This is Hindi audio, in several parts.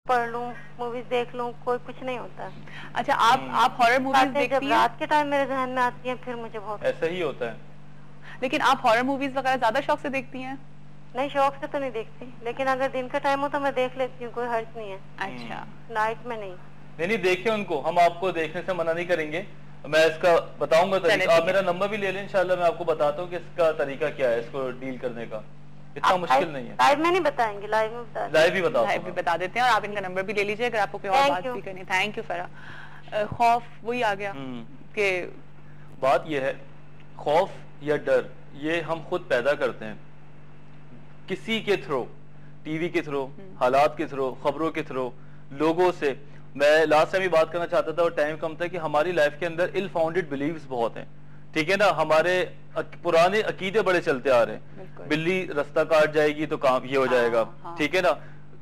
पढ़ लूं, मूवीज देख लूं, कोई कुछ नहीं होता। अच्छा, आप हॉरर मूवीज देखती हैं? जब रात के टाइम मेरे ध्यान में आती हैं फिर मुझे बहुत ऐसा ही होता है। लेकिन आप हॉरर मूवीज वगैरह ज्यादा शौक से देखती हैं? नहीं, शौक से तो नहीं देखती, लेकिन अगर दिन का टाइम हो तो मैं देख लेती हूँ, कोई हर्ज नहीं है। अच्छा, नाइट में नहीं। नहीं देखे उनको, हम आपको देखने से मना नहीं करेंगे, मैं इसका बताऊंगा तरीका। आप मेरा नंबर भी ले लें, इंशाल्लाह मैं आपको बताता हूँ कि इसका तरीका क्या है, इसको डील करने का। इतना मुश्किल नहीं है। लाइव में नहीं बताएंगे, लाइव में बता लाइव भी बता देते हैं, और आप इनका नंबर भी ले लीजिए अगर आपको कोई और बात भी करनी। थैंक यू फरा। खौफ वही आ गया कि बात यह है, खौफ या डर ये हम खुद पैदा करते हैं किसी के थ्रू, टीवी के थ्रू, हालात के थ्रू, खबरों के थ्रू, लोगों से। मैं लास्ट टाइम भी बात करना चाहता था और टाइम कम था कि हमारी लाइफ के अंदर इल फाउंडेड बिलीव्स बहुत हैं, ठीक है ना। हमारे पुराने अकीदे बड़े चलते आ रहे हैं, बिल्ली रास्ता काट जाएगी तो काम ये हो जाएगा, ठीक है ना।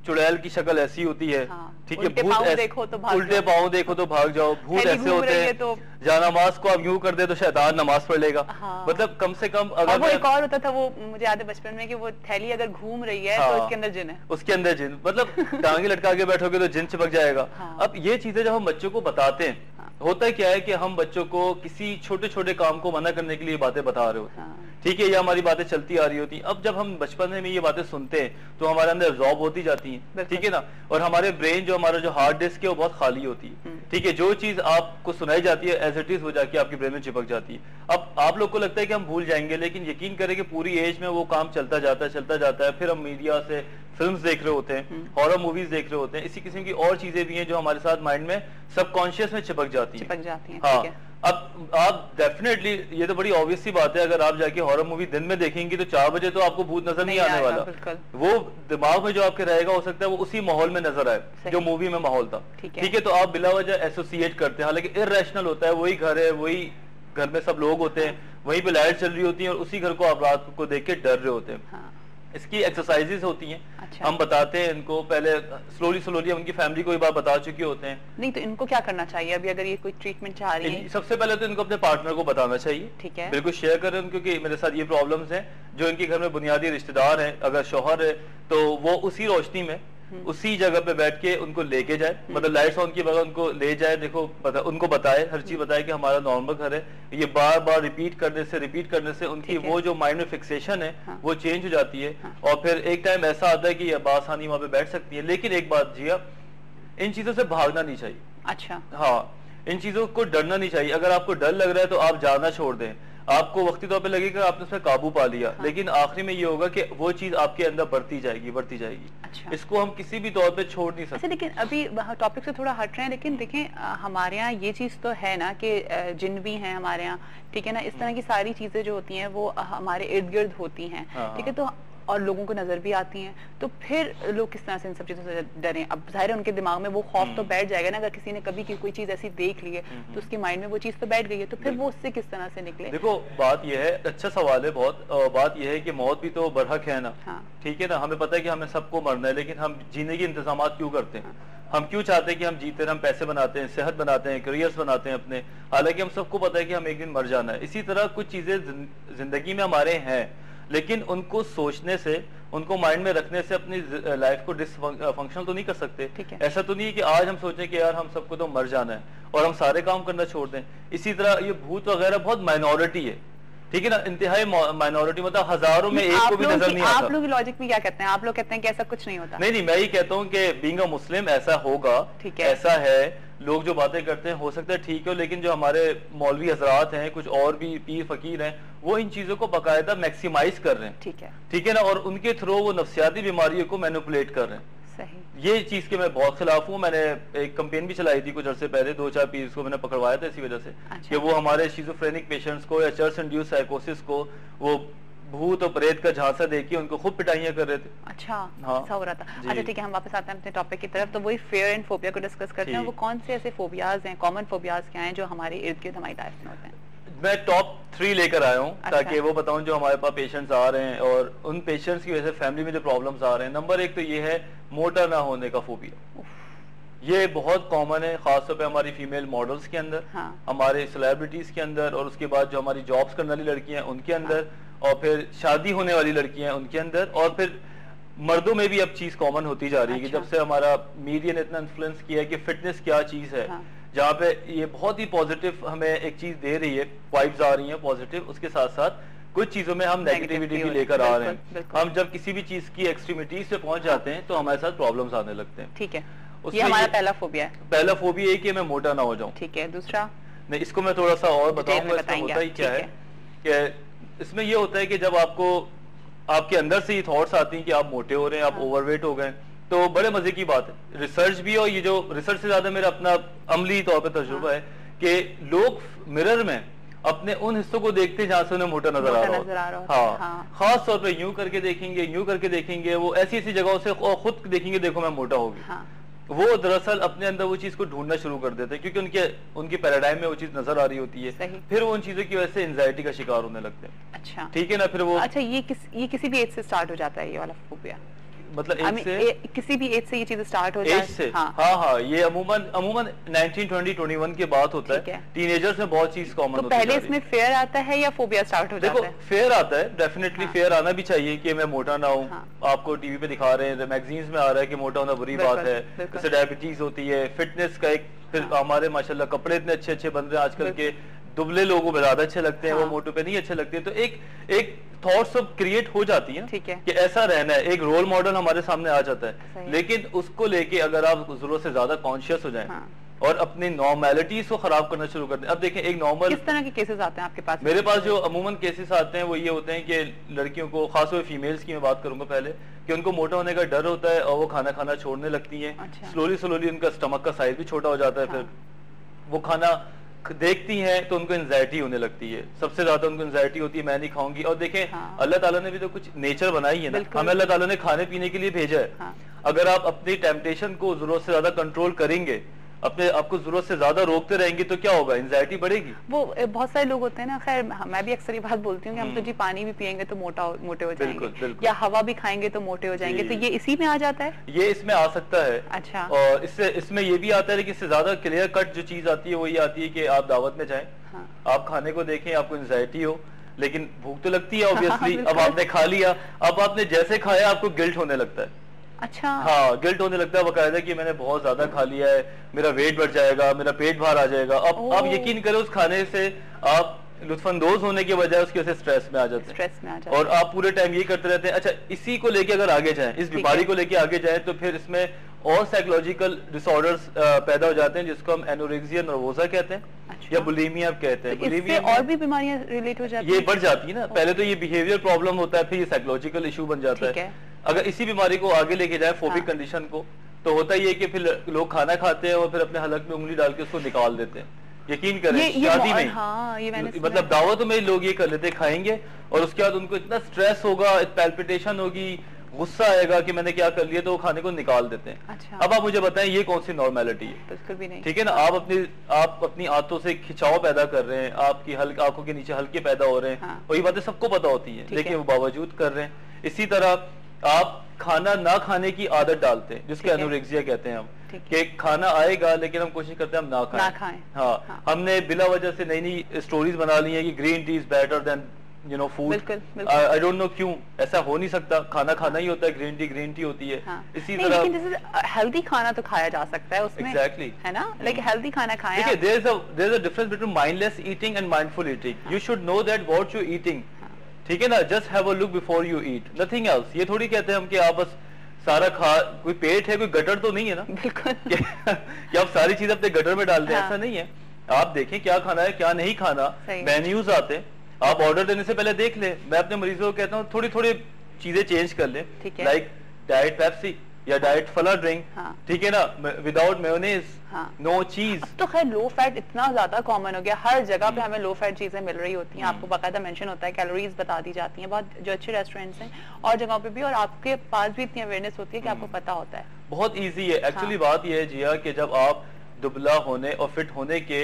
चुड़ैल की शक्ल ऐसी होती है, ठीक है। भूत उल्टे पाँव देखो तो भाग जाओ, भूत ऐसे होते हैं, तो या नमाज को आप यूं कर दे तो शैतान नमाज पढ़ लेगा। मतलब कम से कम अगर वो एक और होता था, वो मुझे याद है बचपन में कि वो थैली अगर घूम रही है तो उसके अंदर जिन है, उसके अंदर जिन, मतलब टांगे लटका के बैठोगे तो जिन चिपक जाएगा। अब ये चीजें जब हम बच्चों को बताते हैं, होता है क्या है कि हम बच्चों को किसी छोटे छोटे काम को मना करने के लिए बातें बता रहे होते हैं, ठीक है, या हमारी बातें चलती आ रही होती हैं। अब जब हम बचपन में ये बातें सुनते हैं तो हमारे अंदर एब्जॉर्ब होती जाती हैं, ठीक है ना। और हमारे ब्रेन जो हमारा जो हार्ड डिस्क है वो बहुत खाली होती है, ठीक है। जो चीज आपको सुनाई जाती है एज इट इज हो जाके आपके ब्रेन में चिपक जाती है। अब आप लोग को लगता है कि हम भूल जाएंगे, लेकिन यकीन करें कि पूरी एज में वो काम चलता जाता है। फिर हम मीडिया से फिल्म्स देख रहे होते हैं, हॉरर मूवीज देख रहे होते हैं, इसी किस्म की और चीजें भी हैं जो हमारे साथ माइंड में सबकॉन्शियस में चिपक जाती हैं। हाँ, अब आप डेफिनेटली, ये तो बड़ी ऑब्वियस सी बात है, अगर आप जाके हॉरर मूवी दिन में देखेंगे तो 4 बजे तो आपको भूत नजर नहीं आने वाला। वो दिमाग में जो आपके रहेगा, हो सकता है वो उसी माहौल में नजर आए जो मूवी में माहौल था, ठीक है। तो आप बिला वजह एसोसिएट करते हैं, हालांकि इर्रेशनल होता है। वही घर है, वही घर में सब लोग होते हैं, वहीं पे लाइट चल रही होती है और उसी घर को आप रात को देख के डर रहे होते हैं। इसकी एक्सरसाइजेस होती हैं। अच्छा। हम बताते हैं इनको, पहले स्लोली उनकी फैमिली को एक बार बता चुके होते हैं। नहीं तो इनको क्या करना चाहिए अभी, अगर ये कोई ट्रीटमेंट चाह रही है? सबसे पहले तो इनको अपने पार्टनर को बताना चाहिए, ठीक है, बिल्कुल शेयर करें, क्योंकि मेरे साथ ये प्रॉब्लम्स हैं। जो इनके घर में बुनियादी रिश्तेदार हैं, अगर शौहर है तो वो उसी रोशनी में उसी जगह पे बैठ के उनको लेके जाए, मतलब लाइट्स ऑन की बगैर उनको ले जाए, देखो उनको बताए, हर चीज बताए कि हमारा नॉर्मल घर है। ये बार बार रिपीट करने से उनकी वो जो माइंड में फिक्सेशन है वो चेंज हो जाती है। और फिर एक टाइम ऐसा आता है कि ये बासानी वहां पे बैठ सकती है। लेकिन एक बात जिया, इन चीजों से भागना नहीं चाहिए। अच्छा, हाँ, इन चीजों को डरना नहीं चाहिए। अगर आपको डर लग रहा है तो आप जाना छोड़ दें। आपको वक्ती तौर पे लगेगा आपने उसमें काबू पा लिया, लेकिन आखिरी में ये होगा कि वो चीज आपके अंदर बढ़ती जाएगी। अच्छा। इसको हम किसी भी तौर पे छोड़ नहीं सकते। लेकिन अभी टॉपिक से थोड़ा हट रहे हैं, लेकिन देखें हमारे यहाँ ये चीज तो है ना कि जिन भी हैं हमारे यहाँ, ठीक है ना। इस तरह की सारी चीजें जो होती हैं वो हमारे इर्द गिर्द होती हैं, ठीक है, तो और लोगों को नजर भी आती हैं। तो फिर लोग किस तरह से इन सब चीजों से डरें? अब जाहिर है उनके दिमाग में वो खौफ तो बैठ जाएगा ना, अगर किसी ने कभी कोई चीज ऐसी देख ली है तो उसके माइंड में वो चीज तो बैठ गई है, तो फिर वो उससे किस तरह से निकले? देखो, बात यह है, अच्छा सवाल है बहुत। बात यह है कि मौत भी तो बरहक है ना, ठीक है ना। हमें पता है कि हमें सबको मरना है, लेकिन हम जीने के इंतजाम क्यों करते हैं? हम क्यों चाहते हैं कि हम जीते हैं? हम पैसे बनाते हैं, सेहत बनाते हैं, करियर्स बनाते हैं अपने, हालांकि हम सबको पता है कि हम एक दिन मर जाना है। इसी तरह कुछ चीजें जिंदगी में हमारे हैं, लेकिन उनको सोचने से, उनको माइंड में रखने से अपनी लाइफ को डिसफंक्शनल तो नहीं कर सकते। ऐसा तो नहीं है कि आज हम सोचें कि यार हम सबको तो मर जाना है और हम सारे काम करना छोड़ दें। इसी तरह ये भूत वगैरह बहुत माइनॉरिटी है, ठीक है ना, इंतहाई माइनॉरिटी, मतलब हजारों में एक को भी नजर नहीं आता। आप लोग लॉजिक में क्या कहते हैं? आप लोग कहते हैं कि ऐसा कुछ नहीं होता। नहीं, मैं ये कहता हूँ कि बीइंग अ मुस्लिम ऐसा होगा, ठीक है, ऐसा है। लोग जो बातें करते हैं हो सकता है ठीक है, लेकिन जो हमारे मौलवी हजरात हैं, कुछ और भी पीर फकीर हैं, वो इन चीजों को बाकायदा मैक्सिमाइज कर रहे हैं, ठीक है ना, और उनके थ्रू वो नफ्सियाती बीमारियों को मैनिपुलेट कर रहे हैं। सही। ये चीज के मैं बहुत खिलाफ हूँ। मैंने एक कैंपेन भी चलाई थी कुछ अर्से पहले, 2-4 पीर्स को मैंने पकड़वाया था इसी वजह से। अच्छा। कि वो हमारे शिज़ोफ्रेनिक पेशेंट्स को या चर्च इंड्यूस साइकोसिस को वो भूत और प्रेत का झांसा देके उनको खूब पिटाइयां कर रहे थे। अच्छा, हाँ, ऐसा हो रहा था। अच्छा, ठीक है, हम वापस आते हैं अपने टॉपिक की तरफ। तो वही फियर एंड फोबिया को डिस्कस करते हैं। वो कौन से ऐसे फोबियाज हैं, कॉमन फोबियाज क्या हैं जो हमारे इर्द गिर्द हमारी लाइफ में होते हैं? मैं टॉप 3 लेकर आया हूँ। अच्छा। ताकि वो बताऊं जो हमारे पास पेशेंट्स आ रहे हैं और उन पेशेंट्स की वजह से फैमिली में जो प्रॉब्लम्स आ रहे हैं। नंबर 1 तो ये है मोटा ना होने का फोबिया। ये बहुत कॉमन है, खासतौर पे हमारी फीमेल मॉडल्स के अंदर, हाँ। हमारे सेलिब्रिटीज के अंदर, और उसके बाद जो हमारी जॉब्स करने वाली लड़कियां हैं उनके अंदर, हाँ। और फिर शादी होने वाली लड़कियां हैं उनके अंदर, और फिर मर्दों में भी अब चीज कॉमन होती जा रही है कि अच्छा। जब से हमारा मीडिया ने इतना इन्फ्लुएंस किया है कि फिटनेस क्या चीज है, हाँ। जहाँ पे ये बहुत ही पॉजिटिव हमें एक चीज दे रही है, वाइब्स आ रही हैं पॉजिटिव, उसके साथ साथ कुछ चीजों में हम नेगेटिविटी भी लेकर आ रहे हैं। हम जब किसी भी चीज की एक्सट्रीमिटीज पे पहुंच जाते हैं तो हमारे साथ प्रॉब्लम्स आने लगते हैं। ठीक है, ये हमारा पहला फोबिया है। पहला फोबिया है कि मैं मोटा ना हो जाऊं। ठीक है, दूसरा नहीं, इसको मैं थोड़ा सा और बताऊंगा। इसमें होता ही क्या है कि इसमें ये होता है कि जब आपको आपके अंदर से ये थॉट्स आती हैं कि आप मोटे हो रहे हैं, आप ओवरवेट हो गए, तो बड़े मजे की बात है। रिसर्च भी, और ये जो रिसर्च से ज्यादा मेरा अपना अमली तौर पर तजुर्बा है कि लोग मिरर में अपने उन हिस्सों को देखते हैं जहां से उन्हें मोटा नजर आ रहा हो। हाँ, खास तौर पे यूं करके देखेंगे, वो ऐसी ऐसी जगहों से खुद देखेंगे, देखो मैं मोटा हो गया। वो दरअसल अपने अंदर वो चीज को ढूंढना शुरू कर देते हैं क्योंकि उनके पैराडाइम में वो चीज नजर आ रही होती है। फिर वो उन चीजों की वजह से एंजाइटी का शिकार होने लगते हैं। अच्छा, ठीक है ना। फिर वो अच्छा, ये किसी भी एज से स्टार्ट हो जाता है ये वाला फोबिया? मतलब एज से किसी भी एज से ये चीज स्टार्ट हो जाए? एज से हाँ, ये अमूमन 19, 20, 21 के बाद होता है। टीनेजर्स में बहुत चीज कॉमन होती है। पहले इसमें फेयर आता है या फोबिया स्टार्ट हो जाता है? देखो, फेयर आता है, डेफिनेटली फेयर आना भी चाहिए कि मैं मोटा ना हूँ। आपको टीवी पे दिखा रहे हैं, मैगजीन्स में आ रहा है कि मोटा होना बुरी बात है, इससे डायबिटीज होती है। फिटनेस का एक, फिर हमारे माशाल्लाह कपड़े इतने अच्छे अच्छे बन रहे हैं आजकल के, दुबले लोगों में ज्यादा अच्छे लगते हैं, वो मोटो पे नहीं अच्छे लगते। तो एक थॉट सब क्रिएट हो जाती है कि ऐसा रहना है, एक रोल मॉडल हमारे सामने आ जाता है। लेकिन उसको लेके अगर आप जरूरत से ज्यादा कॉन्शियस हो जाएं और अपनी नॉर्मेलिटीज को खराब करना शुरू कर दें। अब देखें, एक नॉर्मल, किस तरह के केसेस आते हैं आपके पास? मेरे पास जो अमूमन केसेस आते हैं वो ये होते हैं कि लड़कियों को, खासतौर पर फीमेल्स की मैं बात करूंगा पहले, कि उनको मोटा होने का डर होता है और वो खाना खाना छोड़ने लगती हैं। स्लोली उनका स्टमक का साइज भी छोटा हो जाता है। फिर वो खाना देखती हैं तो उनको एंजाइटी होने लगती है। सबसे ज्यादा उनको एंजाइटी होती है, मैं नहीं खाऊंगी। और देखें, अल्लाह ताला ने भी तो कुछ नेचर बनाई है ना, हमें अल्लाह ताला ने खाने पीने के लिए भेजा है। अगर आप अपनी टेम्पटेशन को जरूरत से ज्यादा कंट्रोल करेंगे, अपने आपको जरूरत से ज्यादा रोकते रहेंगे, तो क्या होगा? एंजाइटी बढ़ेगी। वो बहुत सारे लोग होते हैं ना, खैर मैं भी अक्सर ये बात बोलती हूँ कि हम तो जी पानी भी पियेंगे तो मोटे हो जाएंगे, या हवा भी खाएंगे तो मोटे हो जाएंगे। तो ये इसी में आ जाता है? ये इसमें आ सकता है। अच्छा। और इसमें ये भी आता है कि इससे ज्यादा क्लियर कट जो चीज आती है वो ये आती है कि आप दावत में जाएं, आप खाने को देखें, आपको एंजाइटी हो, लेकिन भूख तो लगती है ऑब्वियसली। अब आपने खा लिया, अब आपने जैसे खाया आपको गिल्ट होने लगता है। अच्छा। हाँ, गिल्ट होने लगता है बकायदा कि मैंने बहुत ज्यादा खा लिया है, मेरा वेट बढ़ जाएगा, मेरा पेट बाहर आ जाएगा। अब आप यकीन करें, उस खाने से आप लुत्फानंदोज होने के बजाय उसकी वजह से स्ट्रेस में आ जाते हैं। और आप पूरे टाइम ये करते रहते हैं। अच्छा, इसी को लेके अगर आगे जाएं, इस बीमारी को लेके आगे जाएं, तो फिर इसमें और साइकोलॉजिकल डिसऑर्डर्स पैदा हो जाते हैं, जिसको हम एनोरेक्सिया नर्वोसा कहते हैं। अच्छा। या बुलिमिया कहते हैं। बुलिमिया और भी बीमारियां रिलेट हो जाती हैं, ये बढ़ जाती है ना। पहले तो ये बिहेवियर प्रॉब्लम होता है, फिर ये साइकोलॉजिकल इशू बन जाता है। अगर इसी बीमारी को आगे लेके जाए, फोबिक कंडीशन को, तो होता ही है कि फिर लोग खाना खाते हैं और फिर अपने हलक में उंगली डाल के उसको निकाल देते हैं। यकीन करें, शादी में, मतलब दावतों में लोग ये कर लेते, खाएंगे और उसके बाद उनको इतना स्ट्रेस होगा, पैल्पिटेशन होगी, गुस्सा आएगा कि मैंने क्या कर लिया, तो वो खाने को निकाल देते हैं। अच्छा। अब आप मुझे बताएं, ये कौन सी नॉर्मेलिटी है? बिल्कुल भी नहीं। ठीक है ना। आप अपनी आंतों से खिंचाव पैदा कर रहे हैं, आपकी आंखों के नीचे हल्के पैदा हो रहे हैं, और ये बातें सबको पता होती है, लेकिन वो बावजूद कर रहे हैं। इसी तरह आप खाना ना खाने की आदत डालते हैं, जिसको एनोरेक्सिया कहते हैं हम, कि खाना आएगा लेकिन हम कोशिश करते हैं हम ना खाएं। हाँ, हमने बिला वजह से नई नई स्टोरीज बना ली है कि green tea is better than food. I don't know क्यों, ऐसा हो नहीं सकता। खाना खाना ही होता है, ग्रीन टी होती है। इसी तरह हेल्दी खाना तो खाया जा सकता है उसमें। एग्जैक्टली, है ना, लाइक हेल्दी खाना खाएं। देखिए, there is a difference between mindless eating and mindful eating. You should know that what you eating. ठीक है ना, just have a look before you eat, nothing else. ये थोड़ी कहते हैं हम कि आप बस सारा कोई पेट है, कोई गटर तो नहीं है ना। बिल्कुल। कि आप सारी चीज अपने गटर में डाल दें, ऐसा नहीं है। आप देखें क्या खाना है, क्या नहीं खाना। मेन्यूज आते हैं, आप ऑर्डर देने से पहले देख ले। मैं अपने मरीजों को कहता हूँ थोड़ी थोड़ी चीजें चेंज कर ले, लाइक डाइट पेप्सी या डाइट फला ड्रिंक। ठीक है ना, विदाउट मेयोनेज, नो चीज। तो खैर लो फैट इतना ज्यादा कॉमन हो गया, हर जगह पे हमें लो फैट चीजें मिल रही होती हैं। आपको बाकायदा मेंशन होता है, कैलोरीज बता दी जाती हैं, बहुत जो अच्छे रेस्टोरेंट्स हैं और जगहों पे भी, और आपके पास भी इतनी अवेयरनेस होती है कि आपको पता होता है। बहुत ईजी है एक्चुअली। बात यह है जिया कि जब आप दुबला होने और फिट होने के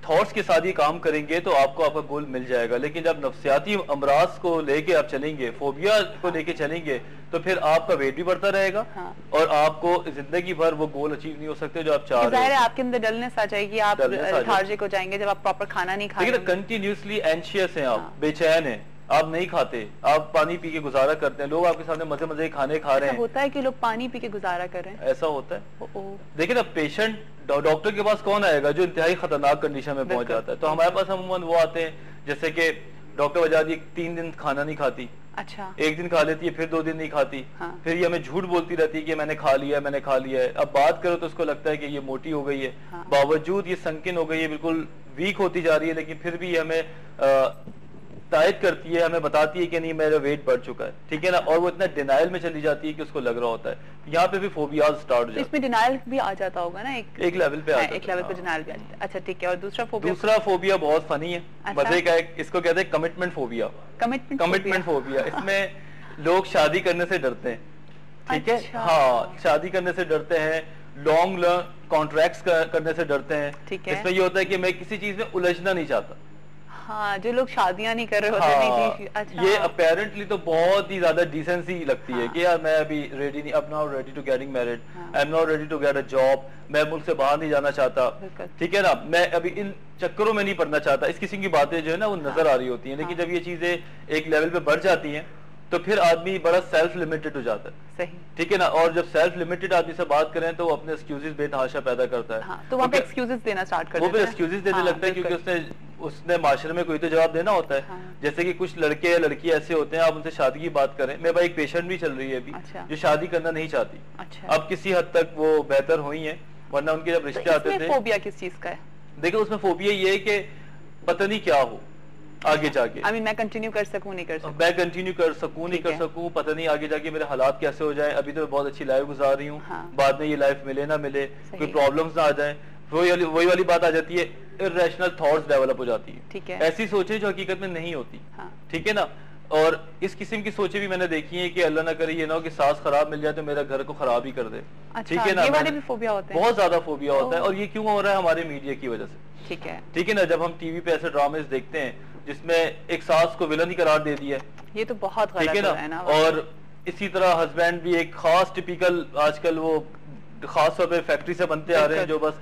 थॉट्स के साथ ही काम करेंगे तो आपको आपका गोल मिल जाएगा। लेकिन जब नफ्सियाती अमराज को लेके आप चलेंगे, फोबिया को लेके चलेंगे, तो फिर आपका वेट भी बढ़ता रहेगा। और आपको जिंदगी भर वो गोल अचीव नहीं हो सकते जो आप चाह रहे हैं। आपके अंदर डलनेस आ जाएगी, आप लेथार्जिक हो जाएंगे जब आप प्रॉपर खाना नहीं खाएंगे। कंटिन्यूसली एंशियस हैं, आप बेचैन हैं, आप नहीं खाते, आप पानी पी के गुजारा करते हैं, लोग आपके सामने मजे मजे खाने खा रहे हैं। होता है कि लोग पानी पी के गुजारा कर रहे हैं, ऐसा होता है। देखिए ना, पेशेंट डॉक्टर के पास कौन आएगा जो इंतहाई खतरनाक कंडीशन में पहुंच जाता है। तो हमारे पास अमूमन वो आते हैं जैसे कि डॉक्टर वजह दी 3 दिन खाना नहीं खाती, अच्छा 1 दिन खा लेती है, फिर 2 दिन नहीं खाती, हाँ। फिर ये हमें झूठ बोलती रहती है कि मैंने खा लिया है, मैंने खा लिया है। अब बात करो तो उसको लगता है कि ये मोटी हो गई है, हाँ। बावजूद ये संकीन हो गई है, बिल्कुल वीक होती जा रही है, लेकिन फिर भी हमें तायद करती है, हमें बताती है कि नहीं मेरा वेट बढ़ चुका है, ठीक है ना। और वो इतना डिनाइल में चली जाती है कि उसको लग रहा होता है। यहाँ पे भी फोबियाज स्टार्ट हो जाते हैं। इसमें डिनाइल भी आ जाता होगा ना, एक लेवल पे एक लेवल पे डिनाइल भी आ जाता है। अच्छा ठीक है, और दूसरा फोबिया बहुत फनी है, अच्छा? मजे का है, इसको कहते हैं कमिटमेंट फोबिया। कमिटमेंट फोबिया, इसमें लोग शादी करने से डरते हैं, ठीक है। अच्छा। हाँ, शादी करने से डरते हैं, लॉन्ग कॉन्ट्रैक्ट्स करने से डरते हैं। ठीक है। इसमें ये होता है कि मैं किसी चीज में उलझना नहीं चाहता। हाँ, जो लोग शादियां नहीं कर रहे होते हाँ, नहीं, अच्छा। ये अपेरेंटली तो बहुत ही ज्यादा डिसेंसी लगती है हाँ। कि यार मैं अभी रेडी नहीं, अब now ready to getting married, I am not ready to get a job, मैं मुल्क से बाहर नहीं जाना चाहता, ठीक है ना, मैं अभी इन चक्करों में नहीं पड़ना चाहता। इस किस्म की बातें जो है ना वो नजर आ रही होती हैं। लेकिन जब ये चीजें एक लेवल पे बढ़ जाती हैं तो फिर आदमी बड़ा सेल्फ लिमिटेड हो जाता है, सही, ठीक है ना। और जब सेल्फ लिमिटेड आदमी से बात करें तो वो अपने एक्सक्यूजेस बेतहाशा पैदा करता है। हाँ, तो वहाँ पे एक्सक्यूजेस देना स्टार्ट कर वो देता भी है। एक्सक्यूजेस देने हाँ, लगता है क्योंकि उसने माशरे में कोई तो जवाब देना होता है। हाँ। जैसे कि कुछ लड़के या लड़की ऐसे होते हैं, आप उनसे शादी की बात करें, मेरे पास एक पेशेंट भी चल रही है अभी, अच्छा। जो शादी करना नहीं चाहती। अच्छा। अब किसी हद तक वो बेहतर हुई है, वरना उनके जब रिश्ते आते थे। फोबिया किस चीज का है? देखो उसमें फोबिया ये है कि पता नहीं क्या हो आगे जाके, I mean, मैं कंटिन्यू कर सकूं नहीं कर सकूं, मैं कंटिन्यू कर सकूं नहीं कर सकूं, पता नहीं आगे जाके मेरे हालात कैसे हो जाए। अभी तो मैं बहुत अच्छी लाइफ गुजार रही हूँ, हाँ। बाद में ये लाइफ मिले ना मिले, कोई प्रॉब्लम्स ना आ जाए, वही वाली बात आ जाती है, इर्रेशनल थॉट्स डेवलप हो जाती है, ठीक है। ऐसी सोचें जो हकीकत में नहीं होती, हाँ। ठीक है ना। और इस किस्म की सोचें भी मैंने देखी है कि अल्लाह ना करे ये ना हो कि सास खराब मिल जाए तो मेरा घर को खराब ही कर दे, ठीक है ना। ये वाले भी फोबिया होते हैं, बहुत ज्यादा फोबिया होता है। और ये क्यों हो रहा है? हमारे मीडिया की वजह से, ठीक है, ठीक है ना। जब हम टीवी पे ऐसे ड्रामेस देखते हैं जिसमें एक सास को विलन ही करार दे दिया है, ये तो बहुत ठीक गलत है ना। और इसी तरह हस्बैंड भी एक खास टिपिकल, आजकल वो खास तौर पे फैक्ट्री से बनते आ रहे हैं जो बस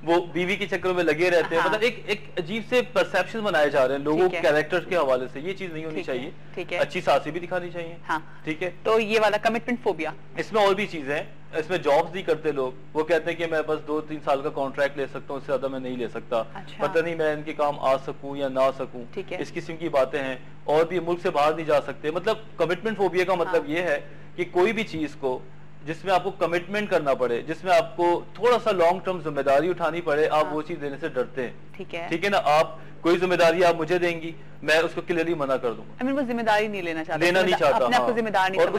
वो बीवी के चक्कर में लगे रहते हैं। हाँ। मतलब एक अजीब से परसेप्शन बनाए जा रहे हैं लोगों के कैरेक्टर्स के हवाले से। ये चीज नहीं होनी चाहिए, ठीक है। अच्छी सासी भी दिखानी चाहिए, हाँ। ठीक है। तो ये वाला कमिटमेंट फोबिया, इसमें और भी चीजें हैं। इसमें जॉब्स नहीं करते लोग, वो कहते हैं कि मैं बस 2-3 साल का कॉन्ट्रैक्ट ले सकता हूँ, उससे ज्यादा मैं नहीं ले सकता। अच्छा। पता नहीं मैं इनके काम आ सकूं या ना सकूं, ठीक है। इस किस्म की बातें हैं। और भी मुल्क से बाहर नहीं जा सकते। मतलब कमिटमेंट फोबिया का मतलब ये है कि कोई भी चीज को जिसमें आपको कमिटमेंट करना पड़े, जिसमें आपको थोड़ा सा लॉन्ग टर्म जिम्मेदारी उठानी पड़े, आप वो चीज देने से डरते हैं, ठीक है, ठीक है ना। आप कोई जिम्मेदारी आप मुझे देंगी, मैं उसको क्लियरली मना कर दूंगा। I mean, वो जिम्मेदारी नहीं लेना चाहता, लेना नहीं चाहता, अपने आप को जिम्मेदार नहीं और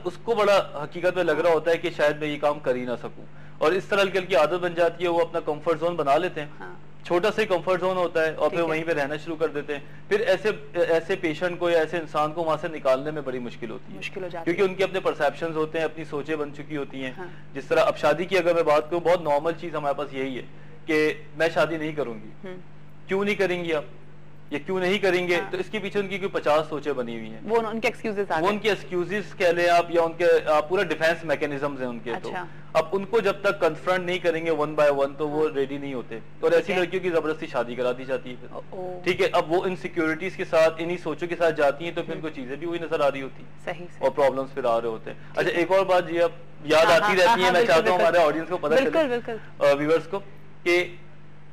उसको बड़ा हकीकत में लग रहा होता है कि शायद मैं ये काम कर ही ना सकूं। और इस तरह की आदत बन जाती है, वो अपना कंफर्ट जोन बना लेते हैं। हाँ। छोटा सा कंफर्ट जोन होता है और फिर वहीं पे रहना शुरू कर देते हैं। फिर ऐसे पेशेंट को या ऐसे इंसान को वहां से निकालने में बड़ी मुश्किल होती है, क्योंकि उनके अपने परसेप्शंस होते हैं, अपनी सोचें बन चुकी होती हैं। हाँ। जिस तरह अब शादी की अगर मैं बात करूं, बहुत नॉर्मल चीज हमारे पास यही है कि मैं शादी नहीं करूंगी। क्यों नहीं करेंगी आप, ये क्यों नहीं करेंगे? हाँ। तो इसके पीछे उनकी कोई 50 सोचें बनी हुई हैं। वो उनके एक्सक्यूजेस आ गए, वो उनके एक्सक्यूजेस कह लें आप, या उनके पूरा डिफेंस मैकेनिज्म्स हैं उनके। अच्छा। तो अब उनको जब तक कन्फ्रंट नहीं करेंगे 1 बाय 1 तो वो रेडी नहीं होते। और ऐसी लड़कियों की जबरदस्ती शादी करा दी जाती है, ठीक है। अब वो इनसिक्योरिटीज के साथ, इन्हीं सोचों के साथ जाती हैं, तो फिर उनको चीजें भी वही नजर आ रही होती सही, और प्रॉब्लम्स फिर आ रहे होते हैं। अच्छा, एक और बात जी अब याद आती रहती है, मैं चाहता हूँ हमारे ऑडियंस को पता चले, व्यूअर्स को, कि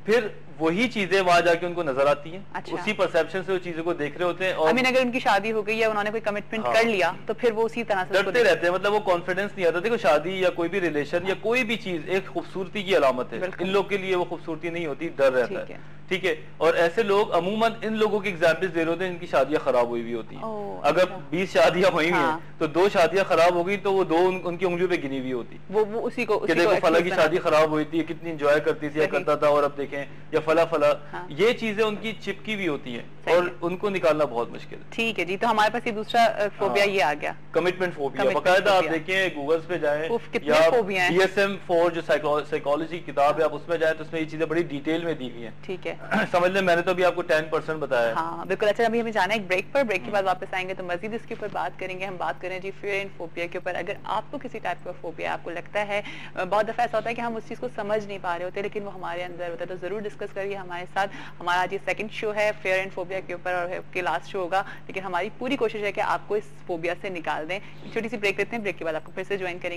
फिर वही चीजें वहां जाके उनको नजर आती हैं। अच्छा। उसी परसेप्शन से वो चीजों को देख रहे होते हैं। और अगर उनकी शादी हो गई है, उन्होंने कोई कमिटमेंट कर लिया, तो फिर वो उसी तरह से डरते रहते हैं। मतलब वो कॉन्फिडेंस नहीं आता। देखो, शादी या कोई भी रिलेशन या कोई भी चीज एक खूबसूरती की अलामत है। इन लोग के लिए वो खूबसूरती नहीं होती, डर रहता है, ठीक है। और ऐसे लोग अमूमन इन लोगों के एग्जाम्पल्स दे रहे होते हैं इनकी शादियां खराब हुई भी होती हैं। अगर 20 शादियां हुई हैं तो 2 शादियां खराब हो गई, तो वो 2 उनकी उंगलियों पे गिनी हुई होती। वो उसी को देखो फला की शादी खराब हुई थी, कितनी एंजॉय करती थी या करता था, और अब देखें, या फला फला, ये चीजें उनकी चिपकी भी होती हैं और उनको निकालना बहुत मुश्किल है। ठीक है जी, तो हमारे पास ये दूसरा फोबिया ये आ गया, कमिटमेंट फोबिया। बाकायदा आप देखें गूगल पे जाएं या DSM-4 जो साइकोलॉजी किताब है, आप उसमें जाएं तो उसमें ये चीजें बड़ी डिटेल में दी हुई हैं, ठीक है। समझ लें, मैंने तो अभी आपको 10% बताया। हाँ बिल्कुल। अच्छा, अभी हमें जाना है एक ब्रेक पर, ब्रेक के बाद वापस आएंगे तो मजीद इसके ऊपर बात करेंगे। हम बात करें जी फियर एंड फोबिया के ऊपर। अगर आपको किसी टाइप का फोबिया आपको लगता है, बहुत दफा ऐसा होता है कि हम उस चीज को समझ नहीं पा रहे होते, लेकिन वो हमारे अंदर होता है, तो जरूर डिस्कस करिए हमारे साथ। हमारा आज ये सेकंड शो है फेयर एंड फोबिया फोबिया के ऊपर और आपके लास्ट शो होगा, लेकिन हमारी पूरी कोशिश है कि आपको इस फोबिया से निकाल दें। छोटी सी ब्रेक लेते हैं, ब्रेक के बाद आपको फिर से ज्वाइन करेंगे।